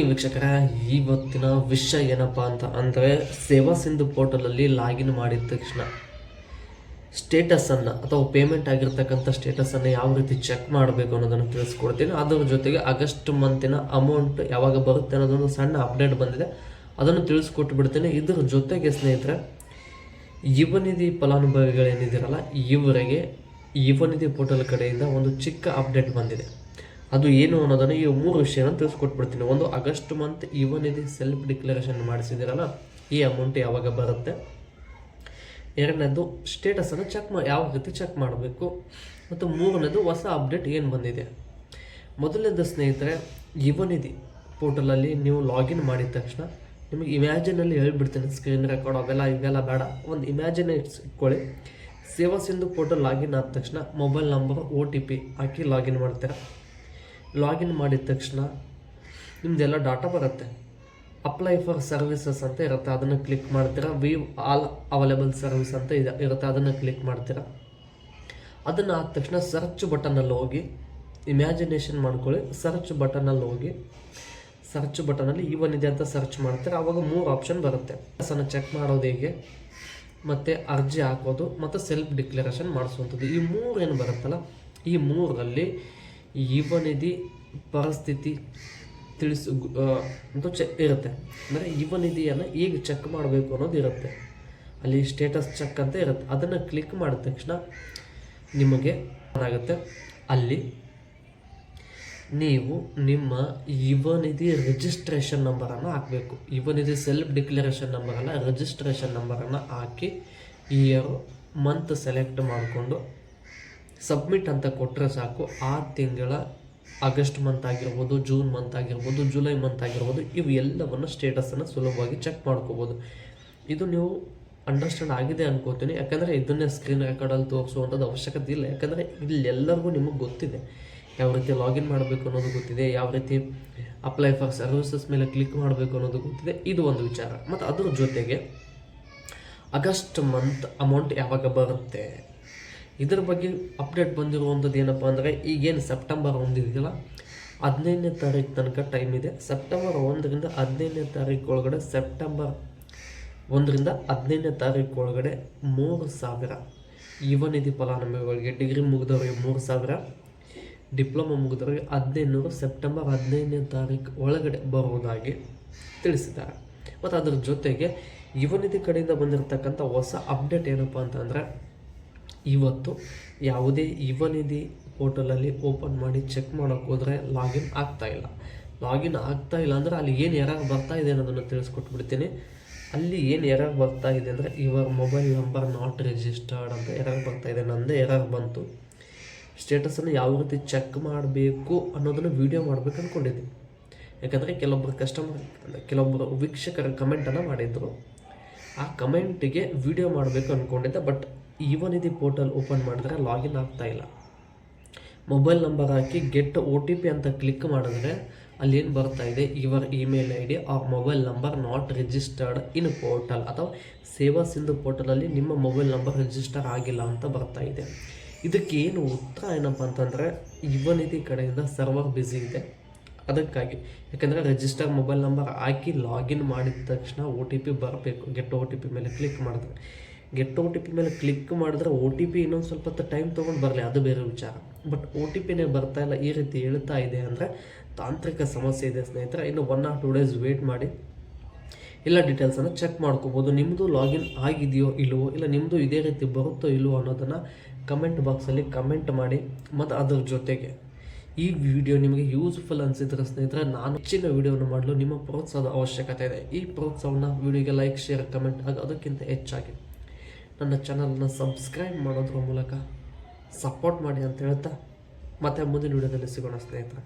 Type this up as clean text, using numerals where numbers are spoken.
ವೀಕ್ಷಕರ, ಇವತ್ತಿನ ವಿಷಯ ಏನಪ್ಪಾ ಅಂತ ಅಂದರೆ ಸೇವಾ ಸಿಂಧು ಪೋರ್ಟಲಲ್ಲಿ ಲಾಗಿನ್ ಮಾಡಿದ ತಕ್ಷಣ ಸ್ಟೇಟಸನ್ನು ಅಥವಾ ಪೇಮೆಂಟ್ ಆಗಿರ್ತಕ್ಕಂಥ ಸ್ಟೇಟಸನ್ನು ಯಾವ ರೀತಿ ಚೆಕ್ ಮಾಡಬೇಕು ಅನ್ನೋದನ್ನು ತಿಳಿಸ್ಕೊಡ್ತೀನಿ. ಅದರ ಜೊತೆಗೆ ಆಗಸ್ಟ್ ಮಂತಿನ ಅಮೌಂಟ್ ಯಾವಾಗ ಬರುತ್ತೆ ಅನ್ನೋದೊಂದು ಸಣ್ಣ ಅಪ್ಡೇಟ್ ಬಂದಿದೆ, ಅದನ್ನು ತಿಳಿಸ್ಕೊಟ್ಟು ಬಿಡ್ತೀನಿ. ಇದರ ಜೊತೆಗೆ ಸ್ನೇಹಿತರೆ, ಯುವನಿಧಿ ಫಲಾನುಭವಿಗಳೇನಿದ್ದೀರಲ್ಲ ಇವರಿಗೆ ಯುವನಿಧಿ ಪೋರ್ಟಲ್ ಕಡೆಯಿಂದ ಒಂದು ಚಿಕ್ಕ ಅಪ್ಡೇಟ್ ಬಂದಿದೆ. ಅದು ಏನು ಅನ್ನೋದನ್ನು ಈ 3 ವಿಷಯನ ತಿಳಿಸ್ಕೊಟ್ಬಿಡ್ತೀನಿ. ಒಂದು, August month Yuvanidhi self declaration ಮಾಡಿಸಿದಿರಲ್ಲ, ಈ ಅಮೌಂಟ್ ಯಾವಾಗ ಬರುತ್ತೆ. ಎರಡನೇದು, ಸ್ಟೇಟಸನ್ನು ಯಾವ ರೀತಿ ಚೆಕ್ ಮಾಡಬೇಕು. ಮತ್ತು ಮೂರನೇದು, ಹೊಸ ಅಪ್ಡೇಟ್ ಏನು ಬಂದಿದೆ. ಮೊದಲನೇದು ಸ್ನೇಹಿತರೆ, ಯುವನಿಧಿ ಪೋರ್ಟಲಲ್ಲಿ ನೀವು ಲಾಗಿನ್ ಮಾಡಿದ ತಕ್ಷಣ ನಿಮಗೆ ಇಮ್ಯಾಜಿನಲ್ಲಿ ಹೇಳ್ಬಿಡ್ತೀನಿ, ಸ್ಕ್ರೀನ್ ರೆಕಾರ್ಡ್ ಇವೆಲ್ಲ ಬೇಡ. ಒಂದು ಇಮ್ಯಾಜಿನೇ ಇಟ್ಕೊಳ್ಳಿ. ಸೇವಾ ಸಿಂಧು ಪೋರ್ಟಲ್ ಲಾಗಿನ್ ಆದ ತಕ್ಷಣ ಮೊಬೈಲ್ ನಂಬರ್ OTP ಹಾಕಿ ಲಾಗಿನ್ ಮಾಡ್ತೀರಾ. ಲಾಗಿನ್ ಮಾಡಿದ ತಕ್ಷಣ ನಿಮ್ಮದೆಲ್ಲ ಡಾಟಾ ಬರುತ್ತೆ. ಅಪ್ಲೈ ಫಾರ್ ಸರ್ವಿಸಸ್ ಅಂತ ಇರುತ್ತೆ, ಅದನ್ನು ಕ್ಲಿಕ್ ಮಾಡ್ತೀರಾ. ವ್ಯೂ ಆಲ್ ಅವೈಲೇಬಲ್ ಸರ್ವಿಸ್ ಅಂತ ಇರುತ್ತೆ, ಅದನ್ನು ಕ್ಲಿಕ್ ಮಾಡ್ತೀರಾ. ಅದನ್ನು ಆದ ತಕ್ಷಣ ಸರ್ಚ್ ಬಟನಲ್ಲಿ ಹೋಗಿ ಇಮ್ಯಾಜಿನೇಷನ್ ಮಾಡ್ಕೊಳ್ಳಿ. ಸರ್ಚ್ ಬಟನಲ್ಲಿ ಹೋಗಿ ಸರ್ಚ್ ಬಟನಲ್ಲಿ ಯುವನಿಧಿ ಅಂತ ಸರ್ಚ್ ಮಾಡ್ತೀರಾ. ಆವಾಗ 3 ಆಪ್ಷನ್ ಬರುತ್ತೆ. ಅದನ್ನು ಚೆಕ್ ಮಾಡೋದು ಹೇಗೆ, ಮತ್ತು ಅರ್ಜಿ ಹಾಕೋದು, ಮತ್ತು ಸೆಲ್ಫ್ ಡಿಕ್ಲರೇಷನ್ ಮಾಡಿಸುವಂಥದ್ದು. ಈ 3 ಏನು ಬರುತ್ತಲ್ಲ, ಈ 3ರಲ್ಲಿ ಯುವನಿಧಿ ಪರಿಸ್ಥಿತಿ ಅಂತ ಇರುತ್ತೆ. ಅಂದರೆ ಯುವನಿಧಿಯನ್ನು ಈಗ ಚೆಕ್ ಮಾಡಬೇಕು ಅನ್ನೋದು ಇರುತ್ತೆ. ಅಲ್ಲಿ ಸ್ಟೇಟಸ್ ಚೆಕ್ ಅಂತ ಇರುತ್ತೆ. ಅದನ್ನು ಕ್ಲಿಕ್ ಮಾಡಿದ ತಕ್ಷಣ ನಿಮಗೆ ಏನಾಗುತ್ತೆ, ಅಲ್ಲಿ ನೀವು ನಿಮ್ಮ ಯುವನಿಧಿ ರಿಜಿಸ್ಟ್ರೇಷನ್ ನಂಬರನ್ನು ಹಾಕಬೇಕು. ಯುವನಿಧಿ ಸೆಲ್ಫ್ ಡಿಕ್ಲರೇಷನ್ ನಂಬರನ್ನು ರಿಜಿಸ್ಟ್ರೇಷನ್ ನಂಬರನ್ನು ಹಾಕಿ ಇಯರ್ ಮಂತ್ ಸೆಲೆಕ್ಟ್ ಮಾಡಿಕೊಂಡು ಸಬ್ಮಿಟ್ ಅಂತ ಕೊಟ್ಟರೆ ಸಾಕು. ಆ ತಿಂಗಳ ಆಗಸ್ಟ್ ಮಂತ್ ಆಗಿರ್ಬೋದು, ಜೂನ್ ಮಂತ್ ಆಗಿರ್ಬೋದು, ಜುಲೈ ಮಂತ್ ಆಗಿರ್ಬೋದು, ಇವು ಎಲ್ಲವನ್ನು ಸ್ಟೇಟಸನ್ನು ಸುಲಭವಾಗಿ ಚೆಕ್ ಮಾಡ್ಕೋಬೋದು. ಇದು ನೀವು ಅಂಡರ್ಸ್ಟ್ಯಾಂಡ್ ಆಗಿದೆ ಅನ್ಕೋತೀನಿ. ಯಾಕಂದರೆ ಇದನ್ನೇ ಸ್ಕ್ರೀನ್ ರೆಕಾರ್ಡಲ್ಲಿ ತೋರಿಸುವಂಥದ್ದು ಅವಶ್ಯಕತೆ ಇಲ್ಲ. ಯಾಕಂದರೆ ಇಲ್ಲೆಲ್ಲರಿಗೂ ನಿಮಗೆ ಗೊತ್ತಿದೆ ಯಾವ ರೀತಿ ಲಾಗಿನ್ ಮಾಡಬೇಕು ಅನ್ನೋದು ಗೊತ್ತಿದೆ, ಯಾವ ರೀತಿ ಅಪ್ಲೈ ಫಾರ್ ಸರ್ವಿಸಸ್ ಮೇಲೆ ಕ್ಲಿಕ್ ಮಾಡಬೇಕು ಅನ್ನೋದು ಗೊತ್ತಿದೆ. ಇದು ಒಂದು ವಿಚಾರ. ಮತ್ತು ಅದ್ರ ಜೊತೆಗೆ ಆಗಸ್ಟ್ ಮಂತ್ ಅಮೌಂಟ್ ಯಾವಾಗ ಬರುತ್ತೆ, ಇದರ ಬಗ್ಗೆ ಅಪ್ಡೇಟ್ ಬಂದಿರುವಂಥದ್ದು ಏನಪ್ಪ ಅಂದರೆ, ಈಗೇನು ಸೆಪ್ಟೆಂಬರ್ 1 ಇದೆಯಲ್ಲ, 15ನೇ ತಾರೀಕು ತನಕ ಟೈಮ್ ಇದೆ. ಸೆಪ್ಟೆಂಬರ್ 1ರಿಂದ 15ನೇ ತಾರೀಕು ಒಳಗಡೆ, ಸೆಪ್ಟೆಂಬರ್ 1ರಿಂದ 15ನೇ ತಾರೀಕು ಒಳಗಡೆ 3,000 ಯುವನಿಧಿ ಫಲಾನುಭವಿಗಳಿಗೆ, ಡಿಗ್ರಿ ಮುಗಿದವರಿಗೆ 3,000, ಡಿಪ್ಲೊಮಾ ಮುಗಿದವರಿಗೆ 1,500 ಸೆಪ್ಟೆಂಬರ್ 15ನೇ ತಾರೀಕು ಒಳಗಡೆ ಬರುವುದಾಗಿ ತಿಳಿಸಿದ್ದಾರೆ. ಮತ್ತು ಅದರ ಜೊತೆಗೆ ಯುವನಿಧಿ ಕಡೆಯಿಂದ ಬಂದಿರತಕ್ಕಂಥ ಹೊಸ ಅಪ್ಡೇಟ್ ಏನಪ್ಪ ಅಂತಂದರೆ, ಇವತ್ತು ಯಾವುದೇ ಯುವನಿಧಿ ಪೋರ್ಟಲಲ್ಲಿ ಓಪನ್ ಮಾಡಿ ಚೆಕ್ ಮಾಡೋಕ್ಕೆ ಹೋದರೆ ಲಾಗಿನ್ ಆಗ್ತಾಯಿಲ್ಲ. ಲಾಗಿನ್ ಆಗ್ತಾಯಿಲ್ಲ ಅಂದರೆ ಅಲ್ಲಿ ಏನು ಎರರ್ ಬರ್ತಾ ಇದೆ ಅನ್ನೋದನ್ನು ತಿಳಿಸ್ಕೊಟ್ಬಿಡ್ತೀನಿ. ಅಲ್ಲಿ ಏನು ಎರರ್ ಬರ್ತಾ ಇದೆ ಅಂದರೆ, your mobile number not registered ಅಂತ ಎರರ್ ಬರ್ತಾ ಇದೆ. ನನ್ನದೇ ಎರರ್ ಬಂತು. ಸ್ಟೇಟಸನ್ನು ಯಾವ ರೀತಿ ಚೆಕ್ ಮಾಡಬೇಕು ಅನ್ನೋದನ್ನು ವೀಡಿಯೋ ಮಾಡಬೇಕು ಅಂದ್ಕೊಂಡಿದ್ದೀನಿ. ಯಾಕಂದರೆ ಕೆಲವೊಬ್ಬರು ವೀಕ್ಷಕರ ಕಮೆಂಟನ್ನು ಮಾಡಿದ್ರು. ಆ ಕಮೆಂಟಿಗೆ ವೀಡಿಯೋ ಮಾಡಬೇಕು ಅಂದ್ಕೊಂಡಿದ್ದೆ. ಬಟ್ ಯುವನಿಧಿ ಪೋರ್ಟಲ್ ಓಪನ್ ಮಾಡಿದ್ರೆ ಲಾಗಿನ್ ಆಗ್ತಾಯಿಲ್ಲ. ಮೊಬೈಲ್ ನಂಬರ್ ಹಾಕಿ ಗೆಟ್ OTP ಅಂತ ಕ್ಲಿಕ್ ಮಾಡಿದ್ರೆ ಅಲ್ಲಿ ಏನು ಬರ್ತಾ ಇದೆ, your email ID or mobile number not registered in portal, ಅಥವಾ ಸೇವಾ ಸಿಂಧು ಪೋರ್ಟಲಲ್ಲಿ ನಿಮ್ಮ ಮೊಬೈಲ್ ನಂಬರ್ ರಿಜಿಸ್ಟರ್ ಆಗಿಲ್ಲ ಅಂತ ಬರ್ತಾ ಇದೆ. ಇದಕ್ಕೆ ಏನು ಉತ್ತರ ಏನಪ್ಪ ಅಂತಂದರೆ, ಯುವನಿಧಿ ಕಡೆಯಿಂದ ಸರ್ವರ್ ಬ್ಯುಸಿ ಇದೆ, ಅದಕ್ಕಾಗಿ. ಯಾಕಂದರೆ ರಿಜಿಸ್ಟರ್ ಮೊಬೈಲ್ ನಂಬರ್ ಹಾಕಿ ಲಾಗಿನ್ ಮಾಡಿದ ತಕ್ಷಣ OTP ಬರಬೇಕು. ಗೆಟ್ OTP ಮೇಲೆ ಕ್ಲಿಕ್ ಮಾಡಿದ್ರೆ, ಗೆಟ್ OTP ಮೇಲೆ ಕ್ಲಿಕ್ ಮಾಡಿದ್ರೆ OTP ಇನ್ನೊಂದು ಸ್ವಲ್ಪ ಟೈಮ್ ತೊಗೊಂಡು ಬರಲಿ, ಅದು ಬೇರೆ ವಿಚಾರ. ಬಟ್ OTPನೇ ಬರ್ತಾ ಇಲ್ಲ, ಈ ರೀತಿ ಹೇಳ್ತಾ ಇದೆ ಅಂದರೆ ತಾಂತ್ರಿಕ ಸಮಸ್ಯೆ ಇದೆ ಸ್ನೇಹಿತರೆ. ಇನ್ನು 1 or 2 ಡೇಸ್ ವೇಟ್ ಮಾಡಿ ಎಲ್ಲ ಡೀಟೇಲ್ಸನ್ನು ಚೆಕ್ ಮಾಡ್ಕೋಬೋದು. ನಿಮ್ಮದು ಲಾಗಿನ್ ಆಗಿದೆಯೋ ಇಲ್ವೋ, ಇಲ್ಲ ನಿಮ್ಮದು ಇದೇ ರೀತಿ ಬರುತ್ತೋ ಇಲ್ವೋ ಅನ್ನೋದನ್ನು ಕಮೆಂಟ್ ಬಾಕ್ಸಲ್ಲಿ ಕಮೆಂಟ್ ಮಾಡಿ. ಮತ್ತು ಅದರ ಜೊತೆಗೆ ಈ ವಿಡಿಯೋ ನಿಮಗೆ ಯೂಸ್ಫುಲ್ ಅನಿಸಿದ್ರೆ ಸ್ನೇಹಿತರೆ, ನಾನು ಹೆಚ್ಚಿನ ವಿಡಿಯೋವನ್ನು ಮಾಡಲು ನಿಮ್ಮ ಪ್ರೋತ್ಸಾಹದ ಅವಶ್ಯಕತೆ ಇದೆ. ಈ ಪ್ರೋತ್ಸಾಹವನ್ನು ವಿಡಿಯೋಗೆ ಲೈಕ್, ಶೇರ್, ಕಮೆಂಟ್ ಅದಕ್ಕಿಂತ ಹೆಚ್ಚಾಗಿ ನನ್ನ ಚಾನಲ್ನ ಸಬ್ಸ್ಕ್ರೈಬ್ ಮಾಡೋದ್ರ ಮೂಲಕ ಸಪೋರ್ಟ್ ಮಾಡಿ ಅಂತ ಹೇಳ್ತಾ, ಮತ್ತೆ ಮುಂದಿನ ವಿಡಿಯೋದಲ್ಲಿ ಸಿಗೋಣ ಸ್ನೇಹಿತರೆ.